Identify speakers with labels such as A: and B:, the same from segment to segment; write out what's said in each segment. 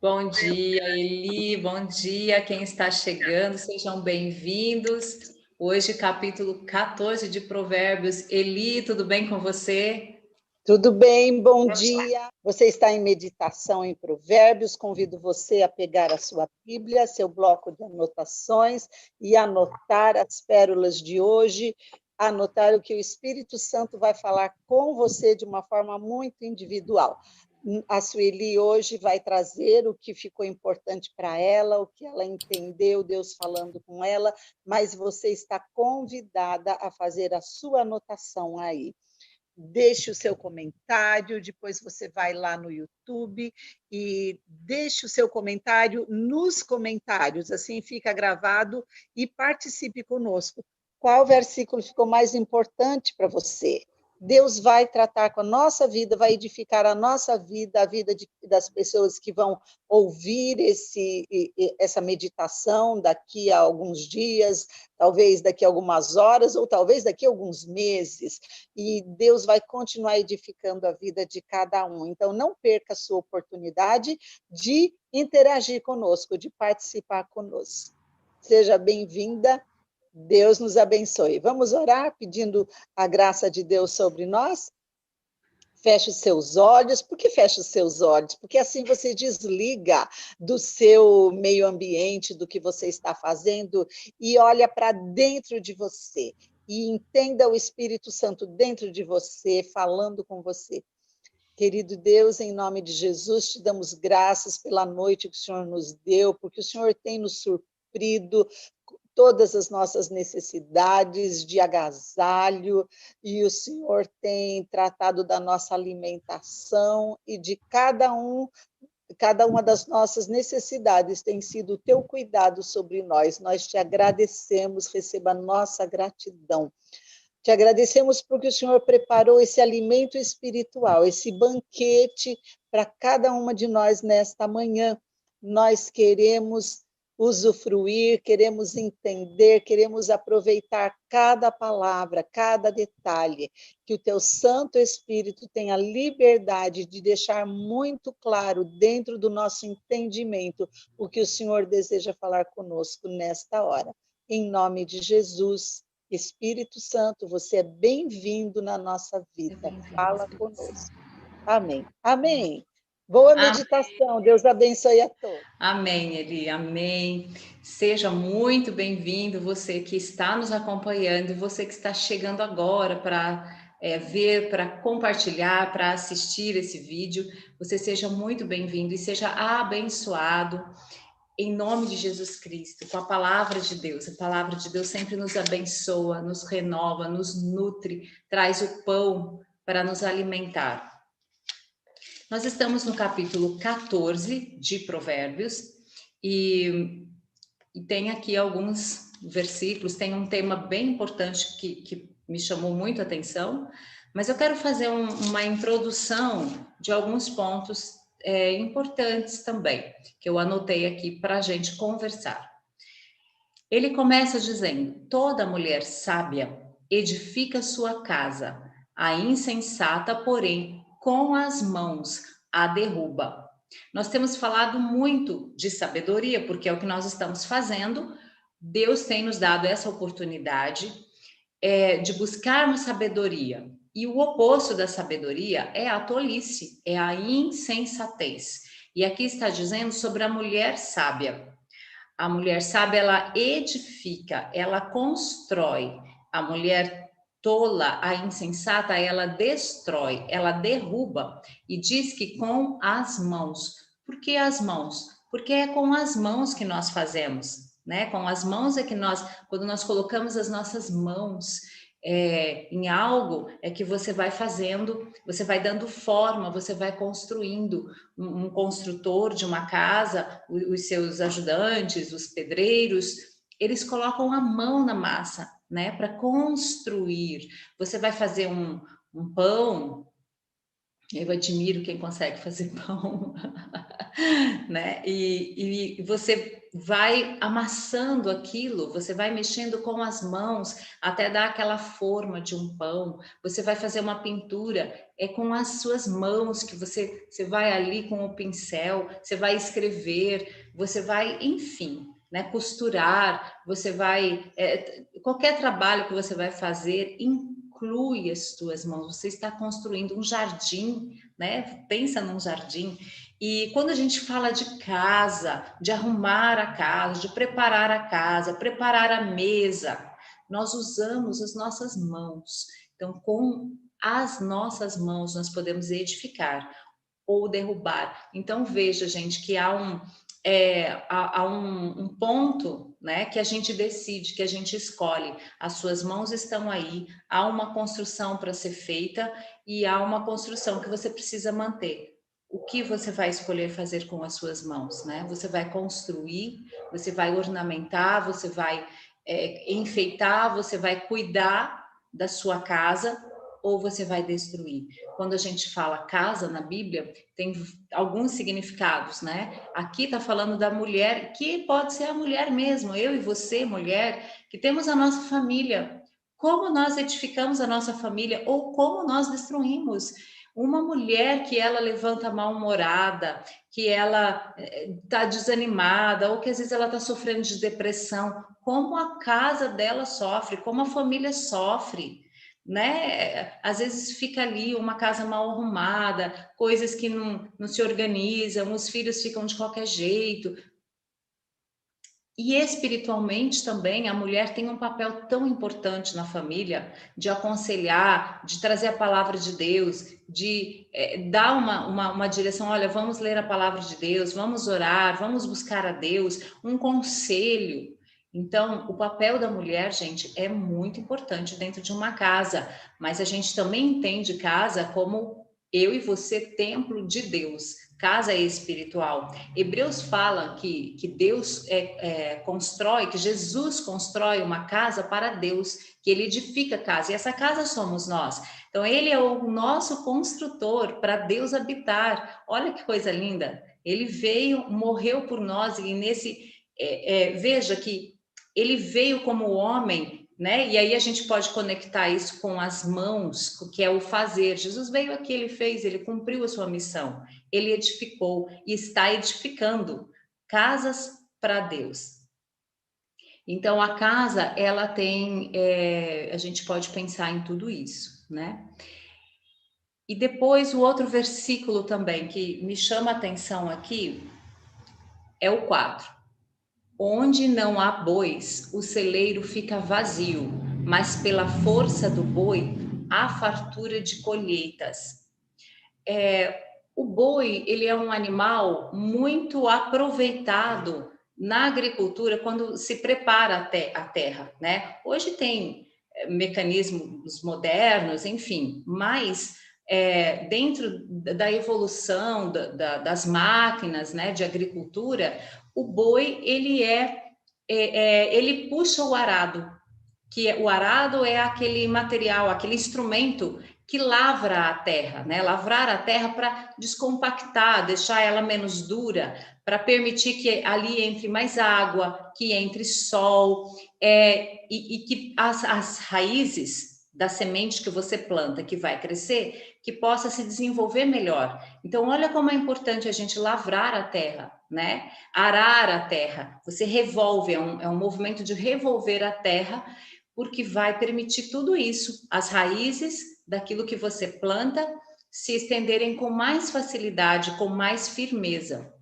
A: Bom dia, Eli. Bom dia, quem está chegando, sejam bem-vindos. Hoje, capítulo 14 de Provérbios. Eli, tudo bem com você?
B: Tudo bem, bom dia. Você está em meditação em Provérbios. Convido você a pegar a sua Bíblia, seu bloco de anotações e anotar as pérolas de hoje, anotar o que o Espírito Santo vai falar com você de uma forma muito individual. A Sueli hoje vai trazer o que ficou importante para ela, o que ela entendeu, Deus falando com ela, mas você está convidada a fazer a sua anotação aí. Deixe o seu comentário, depois você vai lá no YouTube e deixe o seu comentário nos comentários, assim fica gravado e participe conosco. Qual versículo ficou mais importante para você? Deus vai tratar com a nossa vida, vai edificar a nossa vida, a vida das pessoas que vão ouvir essa meditação daqui a alguns dias, talvez daqui a algumas horas, ou talvez daqui a alguns meses, e Deus vai continuar edificando a vida de cada um. Então, não perca a sua oportunidade de interagir conosco, de participar conosco. Seja bem-vinda. Deus nos abençoe. Vamos orar pedindo a graça de Deus sobre nós? Feche os seus olhos. Por que fecha os seus olhos? Porque assim você desliga do seu meio ambiente, do que você está fazendo, e olha para dentro de você. E entenda o Espírito Santo dentro de você, falando com você. Querido Deus, em nome de Jesus, te damos graças pela noite que o Senhor nos deu, porque o Senhor tem nos surpreendido todas as nossas necessidades de agasalho, e o Senhor tem tratado da nossa alimentação e de cada uma das nossas necessidades tem sido o teu cuidado sobre nós. Nós te agradecemos, receba a nossa gratidão. Te agradecemos porque o Senhor preparou esse alimento espiritual, esse banquete para cada uma de nós nesta manhã. Nós queremos usufruir, queremos entender, queremos aproveitar cada palavra, cada detalhe, que o teu Santo Espírito tenha liberdade de deixar muito claro dentro do nosso entendimento o que o Senhor deseja falar conosco nesta hora. Em nome de Jesus. Espírito Santo, você é bem-vindo na nossa vida. Fala conosco. Amém. Amém. Boa meditação. Deus abençoe a todos.
A: Amém, Eli, amém. Seja muito bem-vindo, você que está nos acompanhando e você que está chegando agora para ver, para compartilhar, para assistir esse vídeo. Você seja muito bem-vindo e seja abençoado em nome de Jesus Cristo, com a palavra de Deus. A palavra de Deus sempre nos abençoa, nos renova, nos nutre, traz o pão para nos alimentar. Nós estamos no capítulo 14 de Provérbios e tem aqui alguns versículos, tem um tema bem importante que me chamou muito a atenção, mas eu quero fazer uma introdução de alguns pontos importantes também, que eu anotei aqui para a gente conversar. Ele começa dizendo: toda mulher sábia edifica sua casa, a insensata, porém, com as mãos a derruba. Nós temos falado muito de sabedoria, porque é o que nós estamos fazendo. Deus tem nos dado essa oportunidade de buscarmos sabedoria. E o oposto da sabedoria é a tolice, é a insensatez. E aqui está dizendo sobre a mulher sábia. A mulher sábia, ela edifica, ela constrói. A mulher tola, a insensata, ela destrói, ela derruba. E diz que com as mãos. Por que as mãos? Porque é com as mãos que nós fazemos, né? Com as mãos é que nós, quando nós colocamos as nossas mãos em algo, é que você vai fazendo, você vai dando forma, você vai construindo. Um construtor de uma casa, os seus ajudantes, os pedreiros, eles colocam a mão na massa, né, para construir. Você vai fazer um pão, eu admiro quem consegue fazer pão. né? E você vai amassando aquilo, você vai mexendo com as mãos até dar aquela forma de um pão. Você vai fazer uma pintura, é com as suas mãos que você vai ali com o pincel, você vai escrever, você vai, enfim, né, costurar, você vai, qualquer trabalho que você vai fazer, inclui as suas mãos. Você está construindo um jardim, né? Pensa num jardim. E quando a gente fala de casa, de arrumar a casa, de preparar a casa, preparar a mesa, nós usamos as nossas mãos. Então, com as nossas mãos, nós podemos edificar ou derrubar. Então, veja, gente, que há um ponto, né, que a gente decide, que a gente escolhe. As suas mãos estão aí, há uma construção para ser feita e há uma construção que você precisa manter. O que você vai escolher fazer com as suas mãos, né? Você vai construir, você vai ornamentar, você vai enfeitar, você vai cuidar da sua casa ou você vai destruir. Quando a gente fala casa na Bíblia, tem alguns significados, né? Aqui está falando da mulher, que pode ser a mulher mesmo, eu e você, mulher, que temos a nossa família. Como nós edificamos a nossa família ou como nós destruímos. Uma mulher que ela levanta mal-humorada, que ela está desanimada, ou que às vezes ela está sofrendo de depressão, como a casa dela sofre, como a família sofre, né? Às vezes fica ali uma casa mal arrumada, coisas que não se organizam, os filhos ficam de qualquer jeito. E espiritualmente também, a mulher tem um papel tão importante na família de aconselhar, de trazer a palavra de Deus, de dar uma direção. Olha, vamos ler a palavra de Deus, vamos orar, vamos buscar a Deus, um conselho. Então, o papel da mulher, gente, é muito importante dentro de uma casa, mas a gente também entende casa como eu e você, templo de Deus. Casa espiritual. Hebreus fala que Deus constrói, que Jesus constrói uma casa para Deus, que ele edifica a casa, e essa casa somos nós. Então, ele é o nosso construtor para Deus habitar. Olha que coisa linda. Ele veio, morreu por nós, e veja que ele veio como homem, né? E aí a gente pode conectar isso com as mãos, que é o fazer. Jesus veio aqui, ele fez, ele cumpriu a sua missão. Ele edificou e está edificando casas para Deus. Então, a casa, ela tem, a gente pode pensar em tudo isso, né? E depois, o outro versículo também que me chama a atenção aqui é o 4. Onde não há bois, o celeiro fica vazio, mas pela força do boi, há fartura de colheitas. O boi, ele é um animal muito aproveitado na agricultura quando se prepara a terra, né? Hoje tem mecanismos modernos, enfim, mas dentro da evolução das máquinas, né, de agricultura, o boi, ele puxa o arado, o arado é aquele material, aquele instrumento que lavra a terra, né? Lavrar a terra para descompactar, deixar ela menos dura, para permitir que ali entre mais água, que entre sol, e que as raízes da semente que você planta, que vai crescer, que possa se desenvolver melhor. Então, olha como é importante a gente lavrar a terra, né? Arar a terra. Você revolve, é um movimento de revolver a terra, porque vai permitir tudo isso, as raízes daquilo que você planta se estenderem com mais facilidade, com mais firmeza.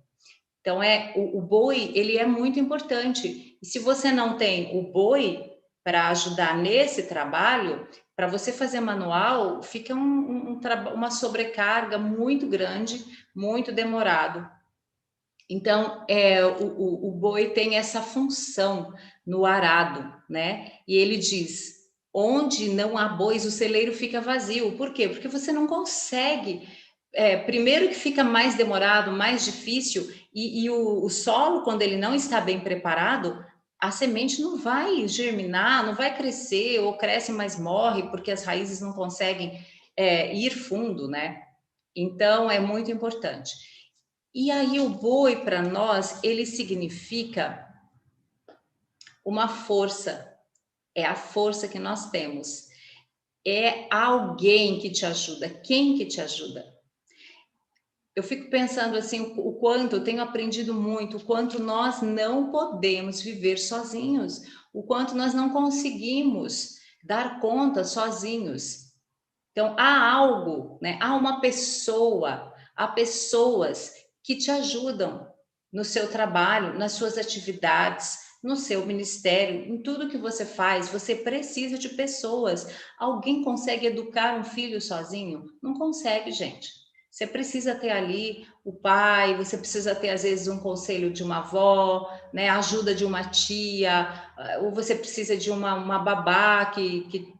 A: Então, o boi, ele é muito importante. E se você não tem o boi para ajudar nesse trabalho, para você fazer manual, fica uma sobrecarga muito grande, muito demorado. Então, o boi tem essa função no arado, né? E ele diz: onde não há bois, o celeiro fica vazio. Por quê? Porque você não consegue. Primeiro que fica mais demorado, mais difícil, e o solo, quando ele não está bem preparado, a semente não vai germinar, não vai crescer, ou cresce, mas morre, porque as raízes não conseguem ir fundo, né? Então, é muito importante. E aí o boi para nós, ele significa uma força, é a força que nós temos. É alguém que te ajuda. Quem que te ajuda? Eu fico pensando assim, o quanto eu tenho aprendido muito, o quanto nós não podemos viver sozinhos, o quanto nós não conseguimos dar conta sozinhos. Então, há algo, né? Há uma pessoa, há pessoas que te ajudam no seu trabalho, nas suas atividades, no seu ministério, em tudo que você faz, você precisa de pessoas. Alguém consegue educar um filho sozinho? Não consegue, gente. Você precisa ter ali o pai, você precisa ter, às vezes, um conselho de uma avó, né? A ajuda de uma tia, ou você precisa de uma babá que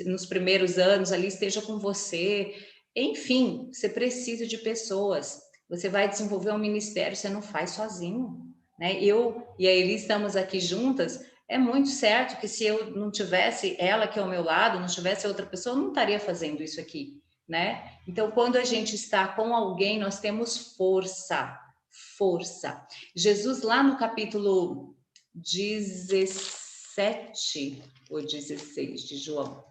A: nos primeiros anos ali esteja com você. Enfim, você precisa de pessoas. Você vai desenvolver um ministério, você não faz sozinho, né? Eu e a Eli estamos aqui juntas. É muito certo que se eu não tivesse ela aqui ao meu lado, não tivesse outra pessoa, eu não estaria fazendo isso aqui, né? Então, quando a gente está com alguém, nós temos força, força. Jesus, lá no capítulo 17 ou 16 de João,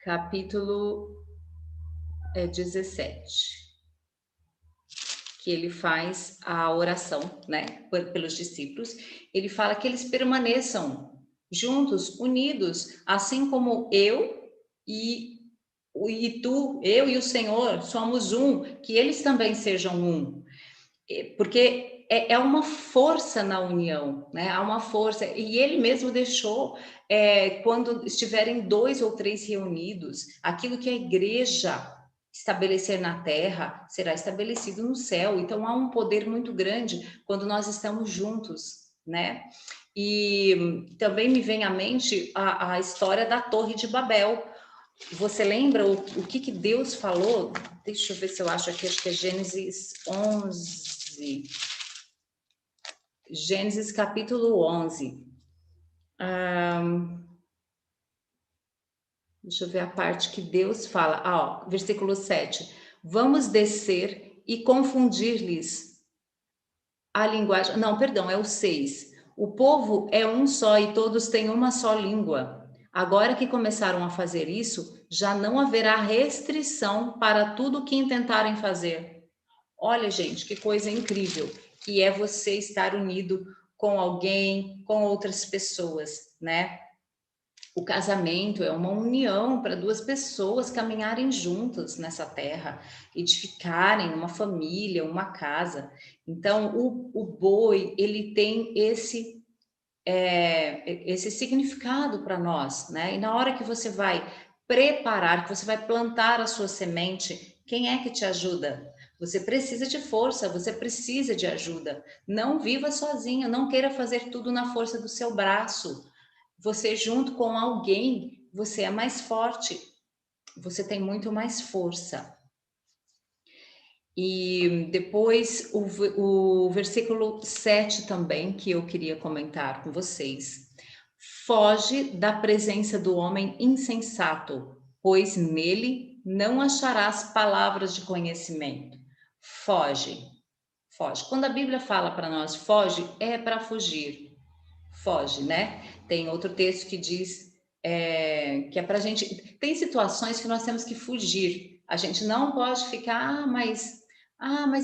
A: capítulo 17, que ele faz a oração, né, pelos discípulos. Ele fala que eles permaneçam juntos, unidos, assim como e tu, eu e o Senhor somos um, que eles também sejam um, porque é uma força na união, né? Há uma força, e ele mesmo deixou, quando estiverem 2 ou 3 reunidos, aquilo que a igreja estabelecer na terra será estabelecido no céu. Então há um poder muito grande quando nós estamos juntos, né? E também me vem à mente a história da Torre de Babel. Você lembra o que Deus falou? Deixa eu ver se eu acho aqui, acho que é Gênesis 11. Gênesis capítulo 11. Deixa eu ver a parte que Deus fala. Ó, versículo 7. Vamos descer e confundir-lhes a linguagem. Não, perdão, é o 6. O povo é um só e todos têm uma só língua. Agora que começaram a fazer isso, já não haverá restrição para tudo o que intentarem fazer. Olha, gente, que coisa incrível que é você estar unido com alguém, com outras pessoas, né? O casamento é uma união para 2 pessoas caminharem juntas nessa terra, edificarem uma família, uma casa. Então, o boi, ele tem esse significado para nós, né? E na hora que você vai preparar, que você vai plantar a sua semente, quem é que te ajuda? Você precisa de força, você precisa de ajuda. Não viva sozinho, não queira fazer tudo na força do seu braço. Você junto com alguém, você é mais forte, você tem muito mais força. E depois o versículo 7 também, que eu queria comentar com vocês. Foge da presença do homem insensato, pois nele não acharás palavras de conhecimento. Foge, foge. Quando a Bíblia fala para nós foge, é para fugir. Foge, né? Tem outro texto que diz que é para a gente. Tem situações que nós temos que fugir. A gente não pode ficar, mas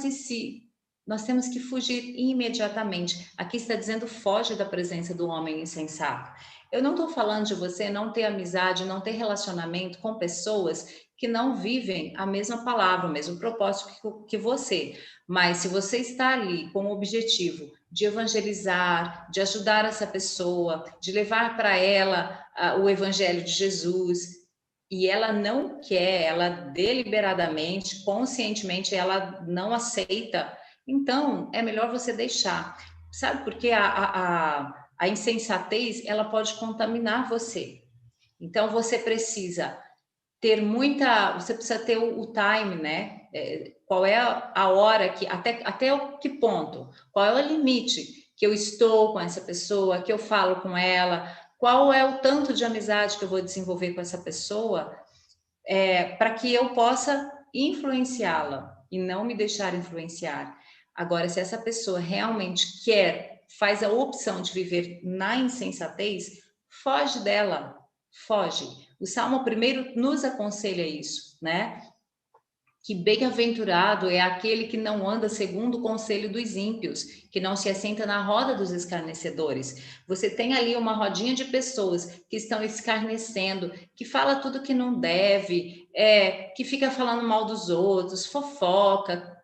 A: e se? Nós temos que fugir imediatamente. Aqui está dizendo foge da presença do homem insensato. Eu não estou falando de você não ter amizade, não ter relacionamento com pessoas que não vivem a mesma palavra, o mesmo propósito que você. Mas se você está ali com o objetivo de evangelizar, de ajudar essa pessoa, de levar para ela o evangelho de Jesus, e ela não quer, ela deliberadamente, conscientemente, ela não aceita, então é melhor você deixar. Sabe, porque a insensatez, ela pode contaminar você. Então você precisa você precisa ter o time, né? Qual é a hora que, até que ponto? Qual é o limite que eu estou com essa pessoa, que eu falo com ela? Qual é o tanto de amizade que eu vou desenvolver com essa pessoa para que eu possa influenciá-la e não me deixar influenciar. Agora, se essa pessoa realmente quer, faz a opção de viver na insensatez, foge dela, foge. O Salmo 1 nos aconselha isso, né? Que bem-aventurado é aquele que não anda segundo o conselho dos ímpios, que não se assenta na roda dos escarnecedores. Você tem ali uma rodinha de pessoas que estão escarnecendo, que fala tudo que não deve, que fica falando mal dos outros, fofoca.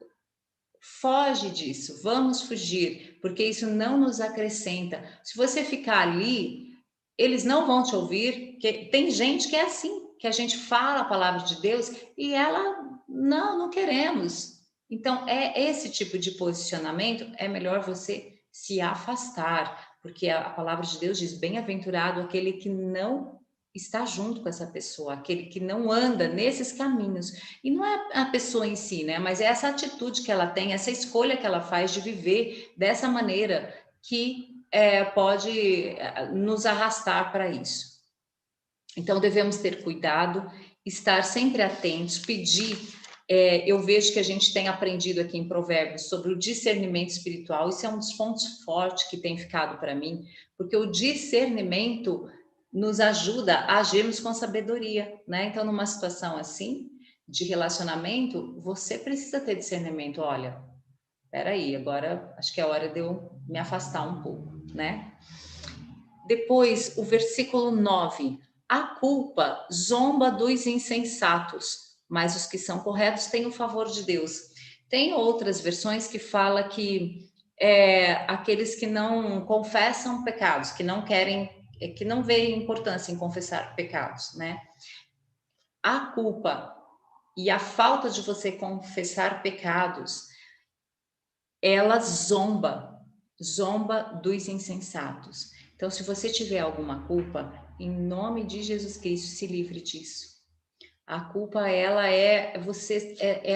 A: Foge disso, vamos fugir, porque isso não nos acrescenta. Se você ficar ali, eles não vão te ouvir, que tem gente que é assim, que a gente fala a palavra de Deus e ela, não queremos. Então, esse tipo de posicionamento, é melhor você se afastar, porque a palavra de Deus diz, bem-aventurado aquele que não está junto com essa pessoa, aquele que não anda nesses caminhos. E não é a pessoa em si, né? Mas é essa atitude que ela tem, essa escolha que ela faz de viver dessa maneira que pode nos arrastar para isso. Então, devemos ter cuidado, estar sempre atentos, pedir. Eu vejo que a gente tem aprendido aqui em Provérbios sobre o discernimento espiritual. Isso é um dos pontos fortes que tem ficado para mim, porque o discernimento nos ajuda a agirmos com sabedoria, né? Então, numa situação assim, de relacionamento, você precisa ter discernimento. Olha, peraí, agora acho que é hora de eu me afastar um pouco, né? Depois, o versículo 9. A culpa zomba dos insensatos, mas os que são corretos têm o favor de Deus. Tem outras versões que fala que aqueles que não confessam pecados, que não querem, que não veem importância em confessar pecados, né? A culpa e a falta de você confessar pecados, ela zomba dos insensatos. Então, se você tiver alguma culpa, em nome de Jesus Cristo, se livre disso. A culpa, ela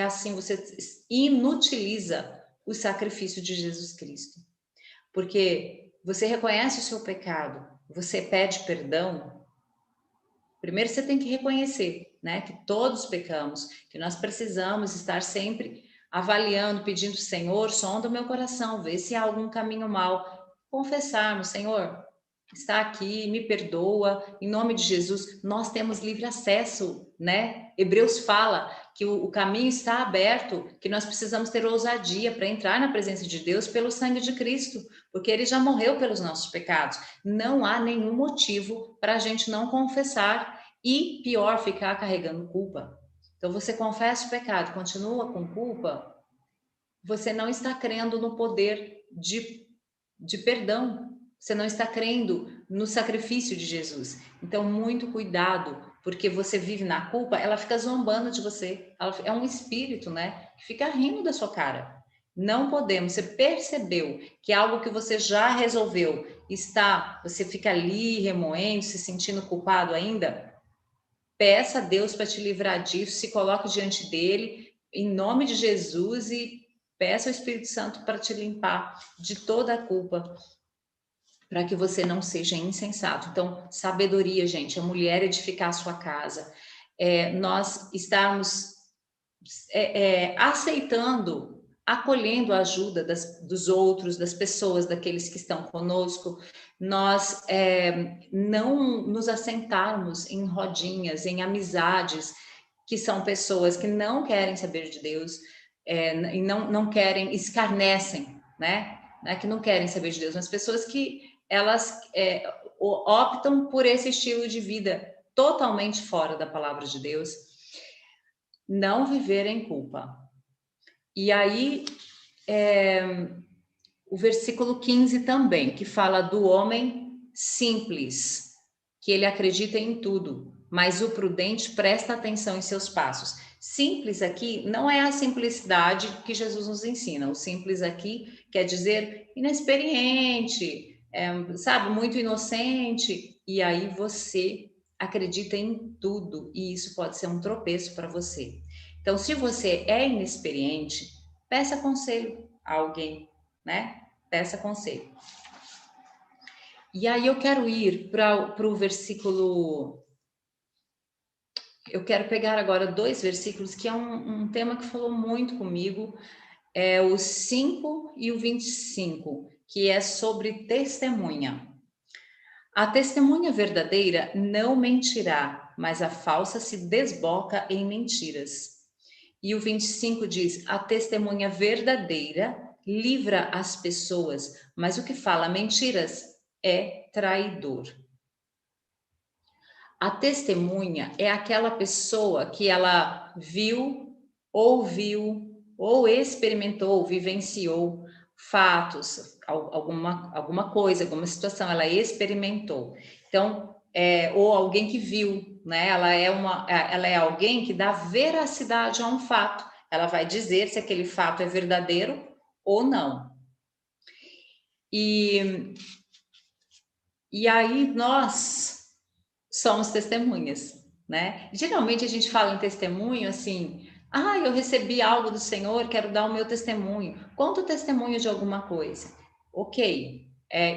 A: assim, você inutiliza o sacrifício de Jesus Cristo. Porque você reconhece o seu pecado, você pede perdão. Primeiro você tem que reconhecer, né, que todos pecamos, que nós precisamos estar sempre avaliando, pedindo, Senhor, sonda o meu coração, vê se há algum caminho mau. Confessarmos, Senhor, está aqui, me perdoa, em nome de Jesus. Nós temos livre acesso, né? Hebreus fala que o caminho está aberto, que nós precisamos ter ousadia para entrar na presença de Deus pelo sangue de Cristo, porque ele já morreu pelos nossos pecados. Não há nenhum motivo para a gente não confessar e, pior, ficar carregando culpa. Então, você confessa o pecado, continua com culpa, você não está crendo no poder de perdão. Você não está crendo no sacrifício de Jesus. Então, muito cuidado, porque você vive na culpa, ela fica zombando de você. Ela é um espírito, né? Que fica rindo da sua cara. Não podemos. Você percebeu que algo que você já resolveu você fica ali remoendo, se sentindo culpado ainda? Peça a Deus para te livrar disso, se coloque diante dele, em nome de Jesus, e peça ao Espírito Santo para te limpar de toda a culpa, para que você não seja insensato. Então, sabedoria, gente, a mulher edificar a sua casa, nós estarmos aceitando, acolhendo a ajuda dos outros, das pessoas, daqueles que estão conosco, nós não nos assentarmos em rodinhas, em amizades, que são pessoas que não querem saber de Deus, e não querem, escarnecem, né? Não é que não querem saber de Deus, mas pessoas que elas optam por esse estilo de vida totalmente fora da palavra de Deus, não viver em culpa. E aí, o versículo 15 também, que fala do homem simples, que ele acredita em tudo, mas o prudente presta atenção em seus passos. Simples aqui não é a simplicidade que Jesus nos ensina. O simples aqui quer dizer inexperiente, sabe, muito inocente. E aí você acredita em tudo, e isso pode ser um tropeço para você. Então, se você é inexperiente, peça conselho a alguém, né? Peça conselho. E aí eu quero ir para o versículo eu quero pegar agora 2 versículos que é um tema que falou muito comigo, é o 5 e o 25, que é sobre testemunha. A testemunha verdadeira não mentirá, mas a falsa se desboca em mentiras. E o 25 diz: a testemunha verdadeira livra as pessoas, mas o que fala mentiras é traidor. A testemunha é aquela pessoa que ela viu, ouviu, ou experimentou, vivenciou fatos, alguma coisa, alguma situação, ela experimentou. Então, ou alguém que viu, né? Ela é alguém que dá veracidade a um fato. Ela vai dizer se aquele fato é verdadeiro ou não. E aí nós somos testemunhas, né? Geralmente a gente fala em testemunho assim, eu recebi algo do Senhor, quero dar o meu testemunho. Conta o testemunho de alguma coisa. Ok,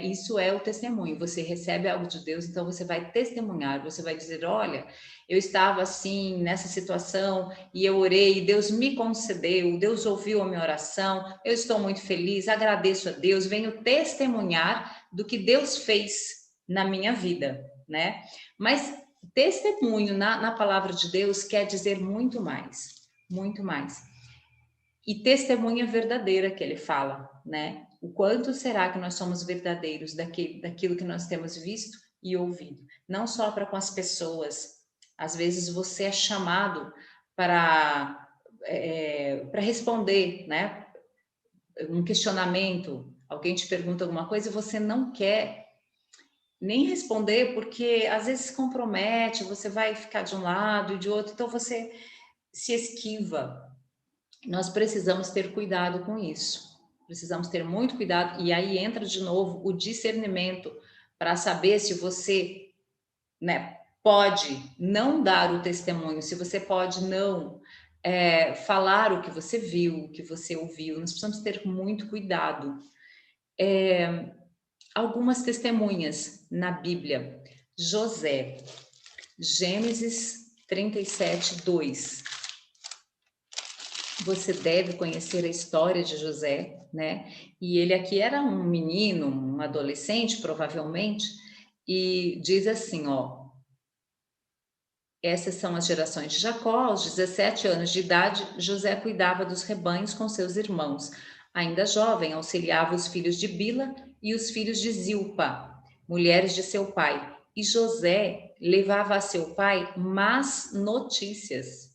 A: isso é o testemunho. Você recebe algo de Deus, então você vai testemunhar, você vai dizer, olha, eu estava assim, nessa situação, e eu orei, Deus me concedeu, Deus ouviu a minha oração, eu estou muito feliz, agradeço a Deus, venho testemunhar do que Deus fez na minha vida, né? Mas testemunho na palavra de Deus quer dizer muito mais, muito mais. E testemunha verdadeira que ele fala, né? O quanto será que nós somos verdadeiros daquilo que nós temos visto e ouvido? Não só para com as pessoas. Às vezes você é chamado para responder, né? Um questionamento, alguém te pergunta alguma coisa e você não quer nem responder, porque às vezes se compromete, você vai ficar de um lado e de outro, então você se esquiva. Nós precisamos ter cuidado com isso. Precisamos ter muito cuidado, e aí entra de novo o discernimento para saber se você, né, pode não dar o testemunho, se você pode não falar o que você viu, o que você ouviu. Nós precisamos ter muito cuidado. Algumas testemunhas na Bíblia. José, Gênesis 37, 2. Você deve conhecer a história de José, né? E ele aqui era um menino, um adolescente, provavelmente, e diz assim, ó. Essas são as gerações de Jacó. Aos 17 anos de idade, José cuidava dos rebanhos com seus irmãos. Ainda jovem, auxiliava os filhos de Bila e os filhos de Zilpa, mulheres de seu pai. E José levava a seu pai más notícias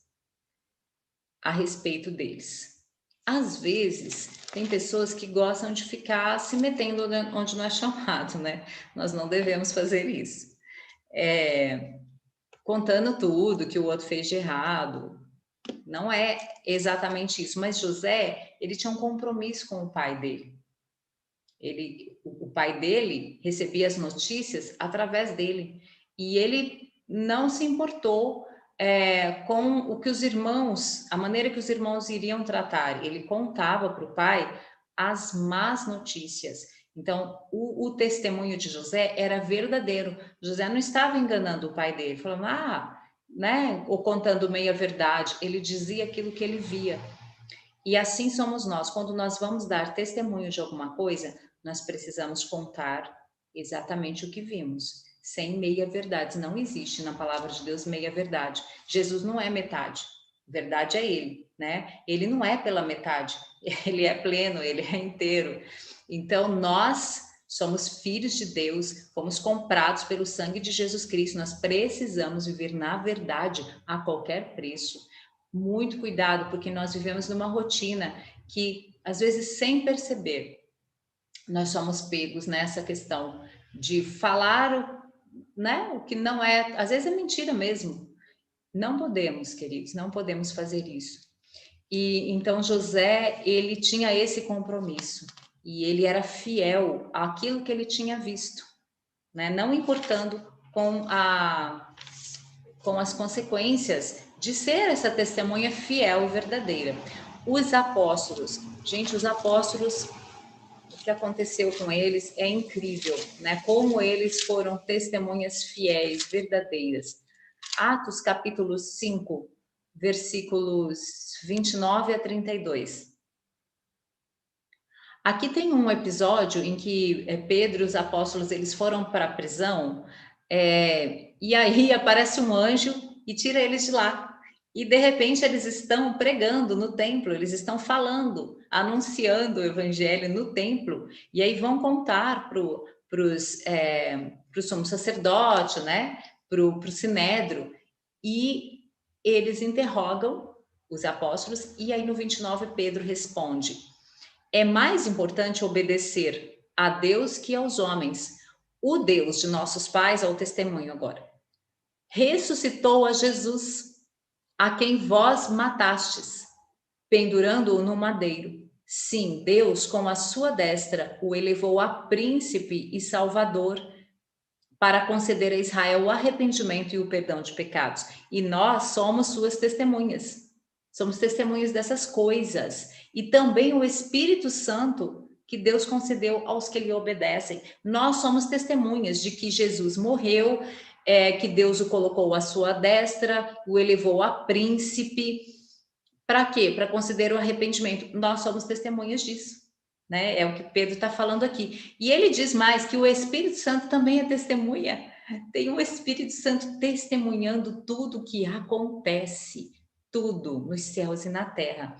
A: a respeito deles. Às vezes, tem pessoas que gostam de ficar se metendo onde não é chamado, né? Nós não devemos fazer isso. Contando tudo que o outro fez de errado. Não é exatamente isso, mas José, ele tinha um compromisso com o pai dele. O pai dele recebia as notícias através dele, e ele não se importou com o que os irmãos, a maneira que os irmãos iriam tratar. Ele contava para o pai as más notícias. Então, o testemunho de José era verdadeiro. José não estava enganando o pai dele, falando, né, ou contando meia verdade. Ele dizia aquilo que ele via. E assim somos nós. Quando nós vamos dar testemunho de alguma coisa, nós precisamos contar exatamente o que vimos, sem meia verdade. Não existe na palavra de Deus meia verdade. Jesus não é metade. Verdade é ele, né? Ele não é pela metade. Ele é pleno, ele é inteiro. Então nós somos filhos de Deus, fomos comprados pelo sangue de Jesus Cristo. Nós precisamos viver na verdade a qualquer preço. Muito cuidado, porque nós vivemos numa rotina que, às vezes, sem perceber, nós somos pegos nessa questão de falar, né, o que não é, às vezes é mentira mesmo. Não podemos, queridos, não podemos fazer isso. E então José, ele tinha esse compromisso e ele era fiel àquilo que ele tinha visto, né, não importando com as consequências de ser essa testemunha fiel e verdadeira. Os apóstolos, gente, os apóstolos, o que aconteceu com eles é incrível, né? Como eles foram testemunhas fiéis, verdadeiras. Atos capítulo 5, versículos 29 a 32. Aqui tem um episódio em que Pedro e os apóstolos eles foram para a prisão, e aí aparece um anjo e tira eles de lá. E de repente eles estão pregando no templo, eles estão falando, anunciando o evangelho no templo, e aí vão contar para o sumo sacerdote, né? Para o sinédrio, e eles interrogam os apóstolos, e aí no 29 Pedro responde: é mais importante obedecer a Deus que aos homens. O Deus de nossos pais, ao testemunho agora, ressuscitou a Jesus, a quem vós matastes, pendurando-o no madeiro. Sim, Deus, com a sua destra, o elevou a príncipe e salvador, para conceder a Israel o arrependimento e o perdão de pecados. E nós somos suas testemunhas. Somos testemunhas dessas coisas. E também o Espírito Santo que Deus concedeu aos que lhe obedecem. Nós somos testemunhas de que Jesus morreu, que Deus o colocou à sua destra, o elevou a príncipe. Para quê? Para conceder o arrependimento. Nós somos testemunhas disso, né? É o que Pedro está falando aqui. E ele diz mais que o Espírito Santo também é testemunha. Tem o Espírito Santo testemunhando tudo o que acontece, tudo nos céus e na terra.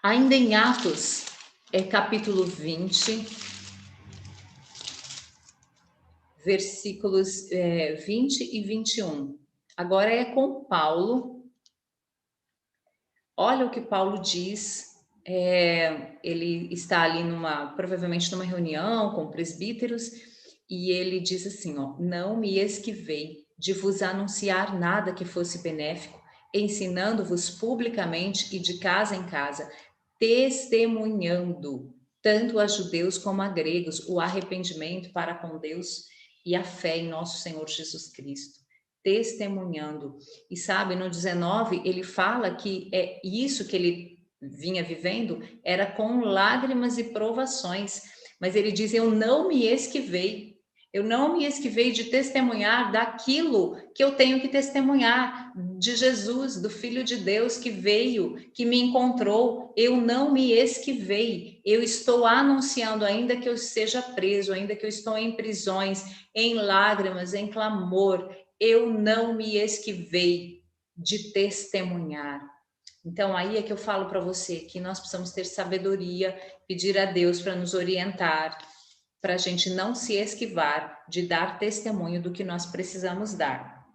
A: Ainda em Atos, capítulo 20, versículos 20 e 21. Agora é com Paulo. Olha o que Paulo diz. Ele está ali provavelmente numa reunião com presbíteros, e ele diz assim, ó: não me esquivei de vos anunciar nada que fosse benéfico, ensinando-vos publicamente e de casa em casa, testemunhando tanto a judeus como a gregos o arrependimento para com Deus e a fé em nosso Senhor Jesus Cristo. Testemunhando. E sabe, no 19 ele fala que é isso que ele vinha vivendo era com lágrimas e provações, mas ele diz: eu não me esquivei de testemunhar daquilo que eu tenho que testemunhar, de Jesus, do Filho de Deus que veio, que me encontrou. Eu não me esquivei, eu estou anunciando, ainda que eu seja preso, ainda que eu estou em prisões, em lágrimas, em clamor, eu não me esquivei de testemunhar. Então, aí é que eu falo para você que nós precisamos ter sabedoria, pedir a Deus para nos orientar, para a gente não se esquivar de dar testemunho do que nós precisamos dar.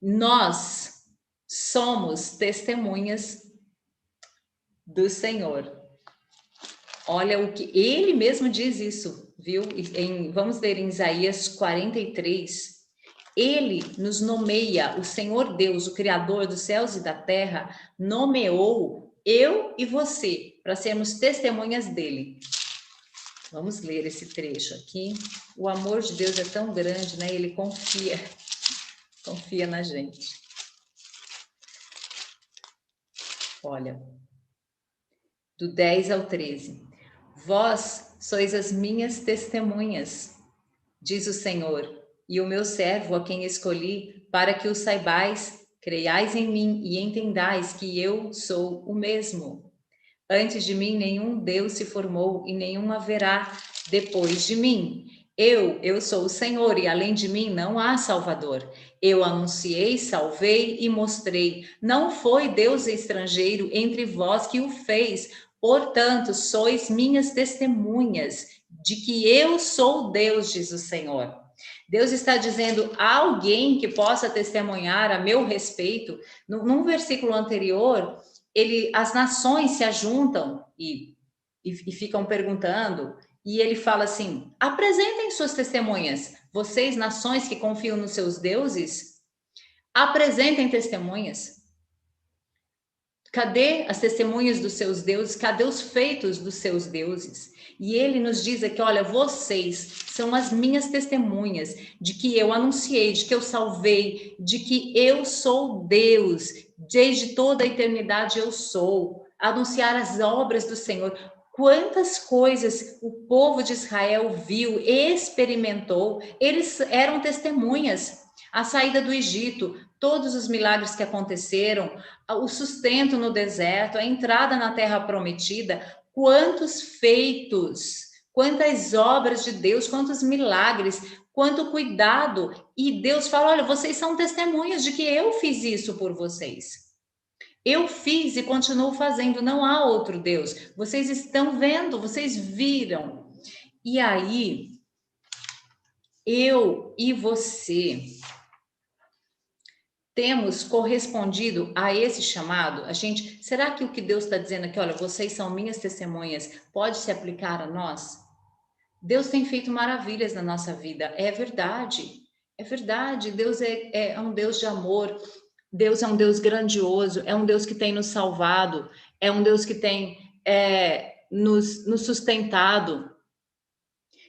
A: Nós somos testemunhas do Senhor. Olha o que ele mesmo diz isso, viu? Vamos ler em Isaías 43. Ele nos nomeia, o Senhor Deus, o Criador dos céus e da terra, nomeou eu e você para sermos testemunhas dele. Vamos ler esse trecho aqui. O amor de Deus é tão grande, né? Ele confia na gente. Olha, do 10 ao 13. Vós sois as minhas testemunhas, diz o Senhor, e o meu servo a quem escolhi, para que o saibais, creiais em mim e entendais que eu sou o mesmo. Antes de mim nenhum Deus se formou e nenhum haverá depois de mim. Eu sou o Senhor e além de mim não há Salvador. Eu anunciei, salvei e mostrei. Não foi Deus estrangeiro entre vós que o fez. Portanto, sois minhas testemunhas de que eu sou Deus, diz o Senhor. Deus está dizendo a alguém que possa testemunhar a meu respeito. Num versículo anterior, as nações se ajuntam e ficam perguntando, e ele fala assim: apresentem suas testemunhas. Vocês, nações que confiam nos seus deuses, apresentem testemunhas. Cadê as testemunhas dos seus deuses? Cadê os feitos dos seus deuses? E ele nos diz aqui: olha, vocês são as minhas testemunhas de que eu anunciei, de que eu salvei, de que eu sou Deus, desde toda a eternidade eu sou. Anunciar as obras do Senhor. Quantas coisas o povo de Israel viu, experimentou, eles eram testemunhas. A saída do Egito, todos os milagres que aconteceram, o sustento no deserto, a entrada na terra prometida, quantos feitos, quantas obras de Deus, quantos milagres, quanto cuidado. E Deus fala: olha, vocês são testemunhas de que eu fiz isso por vocês. Eu fiz e continuo fazendo, não há outro Deus. Vocês estão vendo, vocês viram. E aí, eu e você temos correspondido a esse chamado? Será que o que Deus está dizendo aqui, olha, vocês são minhas testemunhas, pode se aplicar a nós? Deus tem feito maravilhas na nossa vida, é verdade. É verdade, Deus é um Deus de amor, Deus é um Deus grandioso, é um Deus que tem nos salvado, é um Deus que tem nos sustentado.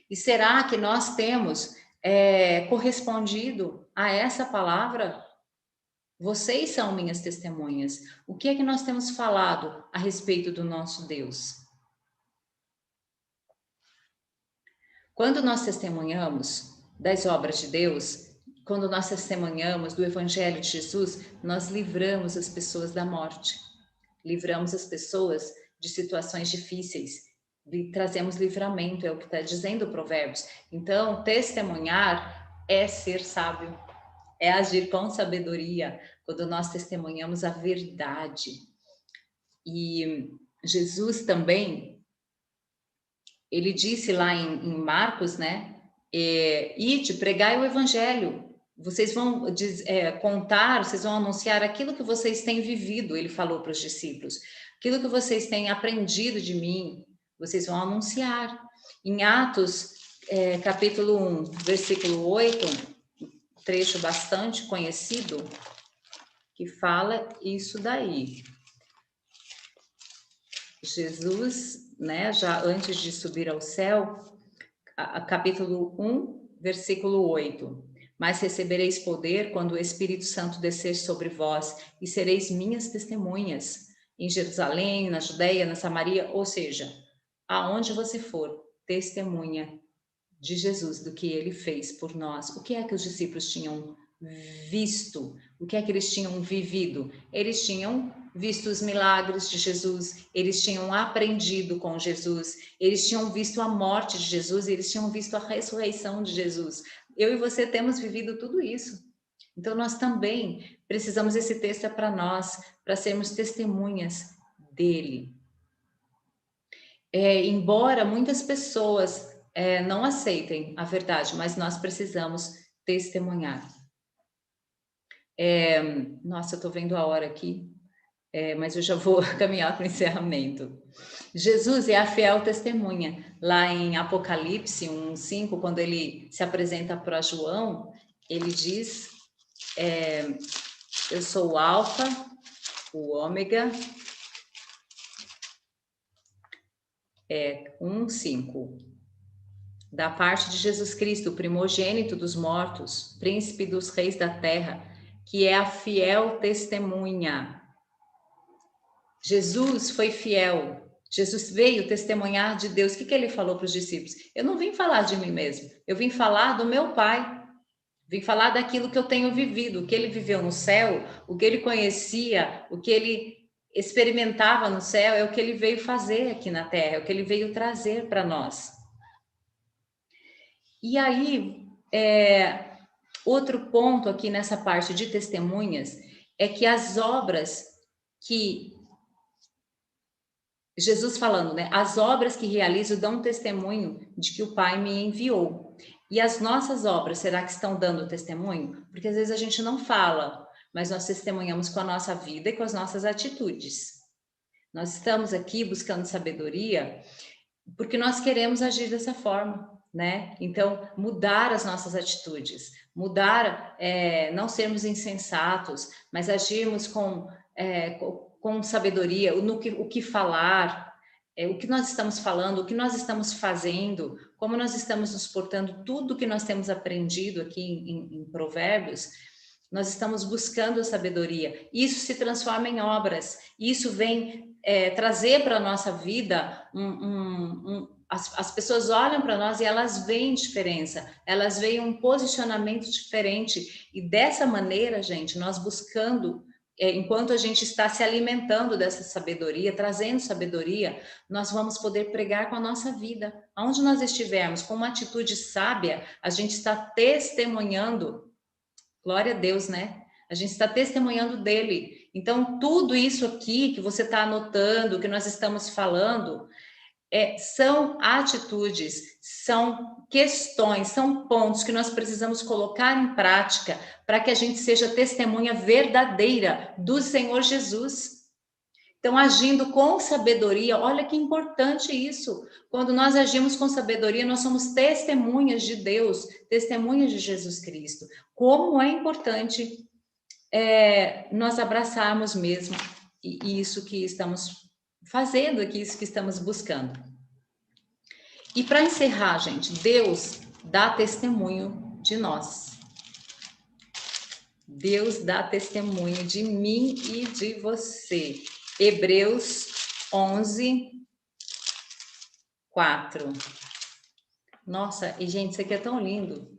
A: E será que nós temos correspondido a essa palavra? Vocês são minhas testemunhas. O que é que nós temos falado a respeito do nosso Deus? Quando nós testemunhamos das obras de Deus, quando nós testemunhamos do Evangelho de Jesus, nós livramos as pessoas da morte, livramos as pessoas de situações difíceis, trazemos livramento, é o que está dizendo o Provérbios. Então, testemunhar é ser sábio, é agir com sabedoria, quando nós testemunhamos a verdade. E Jesus também, ele disse lá em Marcos, né? Ide, pregai o evangelho. Vocês vão contar, vocês vão anunciar aquilo que vocês têm vivido, ele falou para os discípulos. Aquilo que vocês têm aprendido de mim, vocês vão anunciar. Em Atos, capítulo 1, versículo 8, um trecho bastante conhecido, que fala isso daí. Jesus, né, já antes de subir ao céu, capítulo 1, versículo 8. Mas recebereis poder quando o Espírito Santo descer sobre vós, e sereis minhas testemunhas em Jerusalém, na Judeia, na Samaria, ou seja, aonde você for, testemunha de Jesus, do que ele fez por nós. O que é que os discípulos tinham visto? O que é que eles tinham vivido? Eles tinham visto os milagres de Jesus, eles tinham aprendido com Jesus, eles tinham visto a morte de Jesus, eles tinham visto a ressurreição de Jesus. Eu e você temos vivido tudo isso. Então, nós também precisamos, esse texto é para nós, para sermos testemunhas dele. Embora muitas pessoas não aceitem a verdade, mas nós precisamos testemunhar. Nossa, eu estou vendo a hora aqui, mas eu já vou caminhar para o encerramento. Jesus é a fiel testemunha. Lá em Apocalipse 1:5, quando ele se apresenta para João, ele diz, eu sou o Alfa, o Ômega, 1:5. Da parte de Jesus Cristo, o primogênito dos mortos, príncipe dos reis da terra, que é a fiel testemunha. Jesus foi fiel. Jesus veio testemunhar de Deus. O que ele falou para os discípulos? Eu não vim falar de mim mesmo, eu vim falar do meu Pai. Vim falar daquilo que eu tenho vivido, o que ele viveu no céu, o que ele conhecia, o que ele experimentava no céu, é o que ele veio fazer aqui na terra, é o que ele veio trazer para nós. E aí, outro ponto aqui nessa parte de testemunhas é que as obras que Jesus falando, né? As obras que realizo dão testemunho de que o Pai me enviou. E as nossas obras, será que estão dando testemunho? Porque às vezes a gente não fala, mas nós testemunhamos com a nossa vida e com as nossas atitudes. Nós estamos aqui buscando sabedoria porque nós queremos agir dessa forma, né? Então, mudar as nossas atitudes, mudar, não sermos insensatos, mas agirmos com sabedoria, o que falar, o que nós estamos falando, o que nós estamos fazendo, como nós estamos nos portando, tudo que nós temos aprendido aqui em Provérbios, nós estamos buscando a sabedoria. Isso se transforma em obras, isso vem trazer para a nossa vida as pessoas olham para nós e elas veem diferença, elas veem um posicionamento diferente. E dessa maneira, gente, nós buscando, enquanto a gente está se alimentando dessa sabedoria, trazendo sabedoria, nós vamos poder pregar com a nossa vida. Aonde nós estivermos, com uma atitude sábia, a gente está testemunhando, glória a Deus, né? A gente está testemunhando dele. Então, tudo isso aqui que você está anotando, que nós estamos falando, são atitudes, são questões, são pontos que nós precisamos colocar em prática para que a gente seja testemunha verdadeira do Senhor Jesus. Então, agindo com sabedoria, olha que importante isso. Quando nós agimos com sabedoria, nós somos testemunhas de Deus, testemunhas de Jesus Cristo. Como é importante nós abraçarmos mesmo isso que estamos fazendo aqui, isso que estamos buscando. E para encerrar, gente, Deus dá testemunho de nós. Deus dá testemunho de mim e de você. Hebreus 11, 4. Nossa, e gente, isso aqui é tão lindo,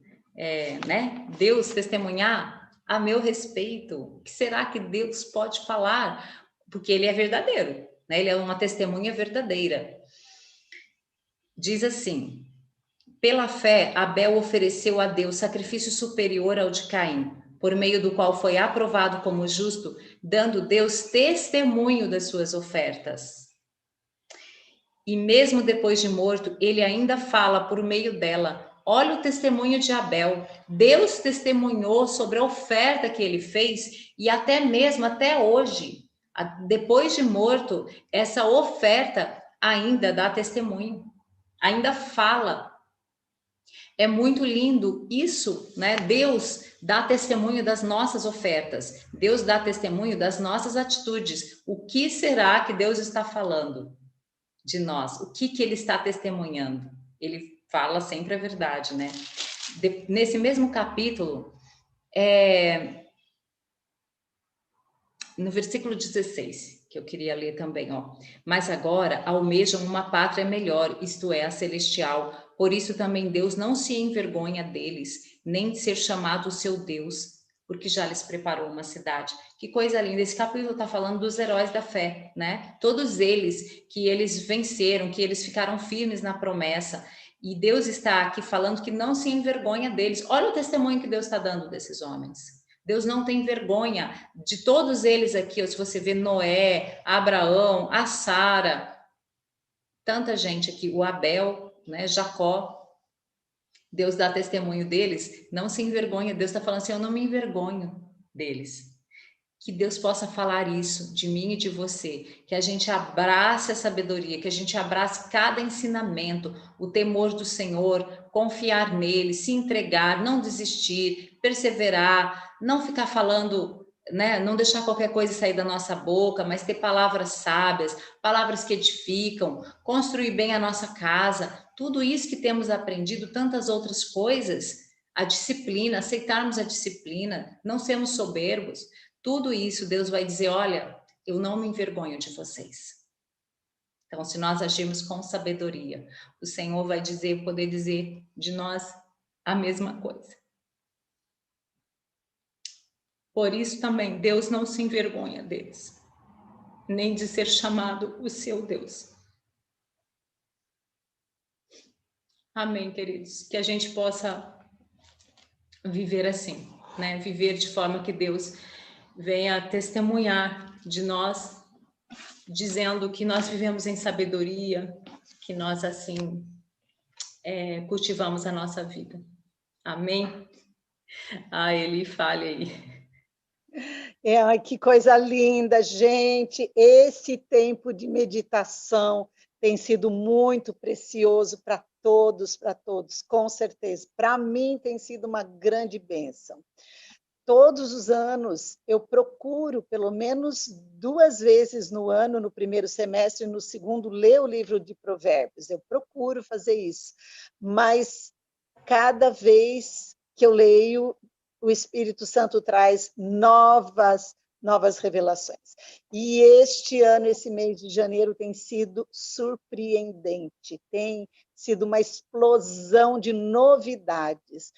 A: né? Deus testemunhar a meu respeito. O que será que Deus pode falar? Porque Ele é verdadeiro, né? Ele é uma testemunha verdadeira. Diz assim: pela fé, Abel ofereceu a Deus sacrifício superior ao de Caim, por meio do qual foi aprovado como justo, dando Deus testemunho das suas ofertas. E mesmo depois de morto, ele ainda fala por meio dela. Olha o testemunho de Abel. Deus testemunhou sobre a oferta que ele fez e até mesmo até hoje, depois de morto, essa oferta ainda dá testemunho, ainda fala. É muito lindo isso, né? Deus dá testemunho das nossas ofertas. Deus dá testemunho das nossas atitudes. O que será que Deus está falando de nós? O que Ele está testemunhando? Ele fala sempre a verdade, né? Nesse mesmo capítulo, no versículo 16, que eu queria ler também, ó. Mas agora almejam uma pátria melhor, isto é, a celestial. Por isso também Deus não se envergonha deles, nem de ser chamado o seu Deus, porque já lhes preparou uma cidade. Que coisa linda! Esse capítulo está falando dos heróis da fé, né? Todos eles, que eles venceram, que eles ficaram firmes na promessa. E Deus está aqui falando que não se envergonha deles. Olha o testemunho que Deus está dando desses homens. Deus não tem vergonha de todos eles aqui. Ou se você vê Noé, Abraão, a Sara, tanta gente aqui, o Abel, né, Jacó. Deus dá testemunho deles, não se envergonha. Deus está falando assim, eu não me envergonho deles. Que Deus possa falar isso de mim e de você, que a gente abrace a sabedoria, que a gente abrace cada ensinamento, o temor do Senhor, confiar nele, se entregar, não desistir, perseverar, não ficar falando, né, não deixar qualquer coisa sair da nossa boca, mas ter palavras sábias, palavras que edificam, construir bem a nossa casa, tudo isso que temos aprendido, tantas outras coisas, a disciplina, aceitarmos a disciplina, não sermos soberbos. Tudo isso, Deus vai dizer, olha, eu não me envergonho de vocês. Então, se nós agirmos com sabedoria, o Senhor vai poder dizer de nós a mesma coisa. Por isso também, Deus não se envergonha deles, nem de ser chamado o seu Deus. Amém, queridos? Que a gente possa viver assim, né? Viver de forma que Deus venha testemunhar de nós, dizendo que nós vivemos em sabedoria, que nós, assim, cultivamos a nossa vida. Amém? Eli, fale aí.
B: Ai, que coisa linda, gente! Esse tempo de meditação tem sido muito precioso para todos, com certeza. Para mim tem sido uma grande bênção. Todos os anos eu procuro, pelo menos 2 vezes no ano, no primeiro semestre e no segundo, ler o livro de Provérbios. Eu procuro fazer isso. Mas cada vez que eu leio, o Espírito Santo traz novas novas revelações. E este ano, esse mês de janeiro, tem sido surpreendente, tem sido uma explosão de novidades.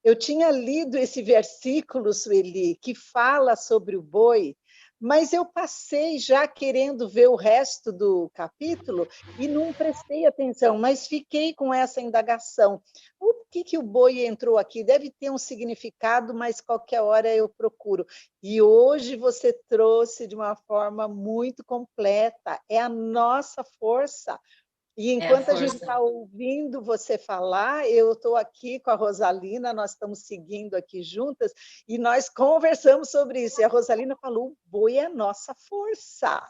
B: Eu tinha lido esse versículo, Sueli, que fala sobre o boi, mas eu passei já querendo ver o resto do capítulo e não prestei atenção, mas fiquei com essa indagação. O que o boi entrou aqui? Deve ter um significado, mas qualquer hora eu procuro. E hoje você trouxe de uma forma muito completa. É a nossa força. E
A: É a
B: enquanto a gente
A: força.
B: está ouvindo você falar, eu estou aqui com a Rosalina, nós estamos seguindo aqui juntas, e nós conversamos sobre isso. E a Rosalina falou: o boi é a nossa força.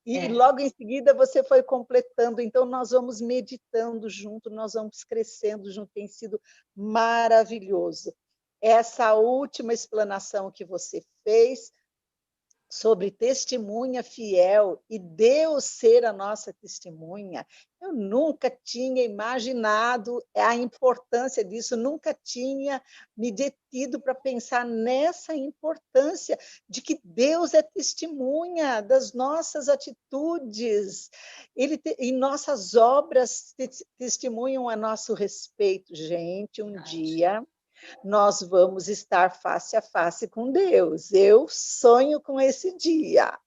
B: E
A: É,
B: logo em seguida você foi completando. Então, nós vamos meditando junto, nós vamos crescendo junto, tem sido maravilhoso. Essa última explanação que você fez sobre testemunha fiel e Deus ser a nossa testemunha, eu nunca tinha imaginado a importância disso, nunca tinha me detido para pensar nessa importância de que Deus é testemunha das nossas atitudes, e nossas obras testemunham a nosso respeito. Gente, um dia nós vamos estar face a face com Deus. Eu sonho com esse dia,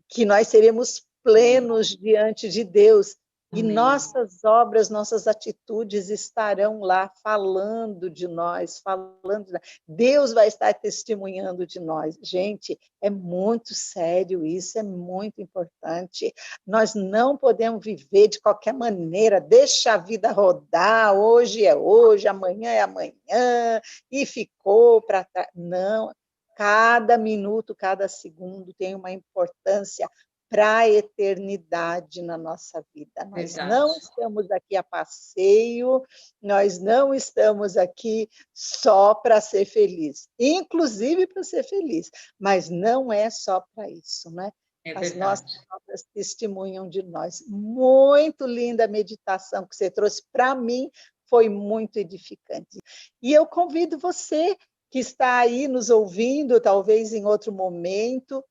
B: que nós seremos
A: amém.
B: plenos diante de Deus e
A: Amém.
B: nossas obras, nossas atitudes estarão lá falando de nós, falando. Deus vai estar testemunhando de nós. Gente, é muito sério isso, é muito importante. Nós não podemos viver de qualquer maneira, deixa a vida rodar, hoje é hoje, amanhã é amanhã, e ficou para trás. Não, cada minuto, cada segundo tem uma importância para a eternidade na nossa vida. Nós
A: Verdade.
B: não estamos aqui a passeio, nós não estamos aqui só para ser feliz, inclusive para ser feliz, mas não é só para isso, né?
A: É
B: As nossas
A: verdade.
B: obras testemunham de nós. Muito linda a meditação que você trouxe para mim, foi muito edificante. E eu convido você que está aí nos ouvindo, talvez em outro momento,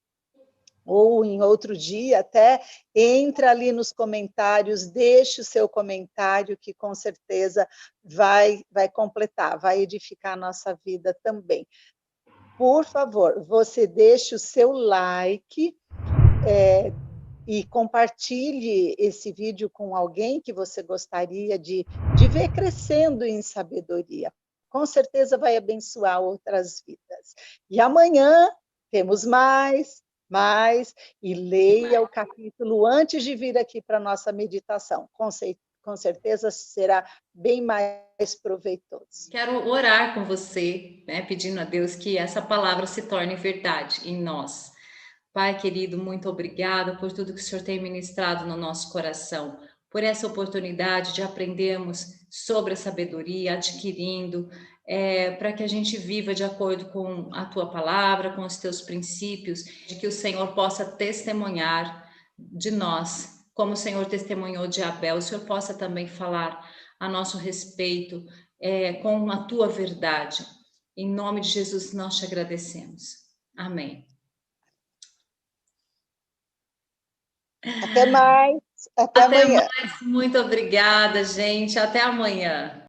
B: ou em outro dia até, entra ali nos comentários, deixe o seu comentário, que com certeza vai completar, vai edificar a nossa vida também. Por favor, você deixe o seu like e compartilhe esse vídeo com alguém que você gostaria de ver crescendo em sabedoria. Com certeza vai abençoar outras vidas. E amanhã temos mais, e leia o capítulo antes de vir aqui para a nossa meditação. Com certeza será bem mais proveitoso.
A: Quero orar com você, né, pedindo a Deus que essa palavra se torne verdade em nós. Pai querido, muito obrigada por tudo que o Senhor tem ministrado no nosso coração, por essa oportunidade de aprendermos sobre a sabedoria, adquirindo, para que a gente viva de acordo com a tua palavra, com os teus princípios, de que o Senhor possa testemunhar de nós, como o Senhor testemunhou de Abel, o Senhor possa também falar a nosso respeito, com a tua verdade. Em nome de Jesus, nós te agradecemos. Amém.
B: Até mais, até
A: Até
B: amanhã.
A: mais, muito obrigada, gente. Até amanhã.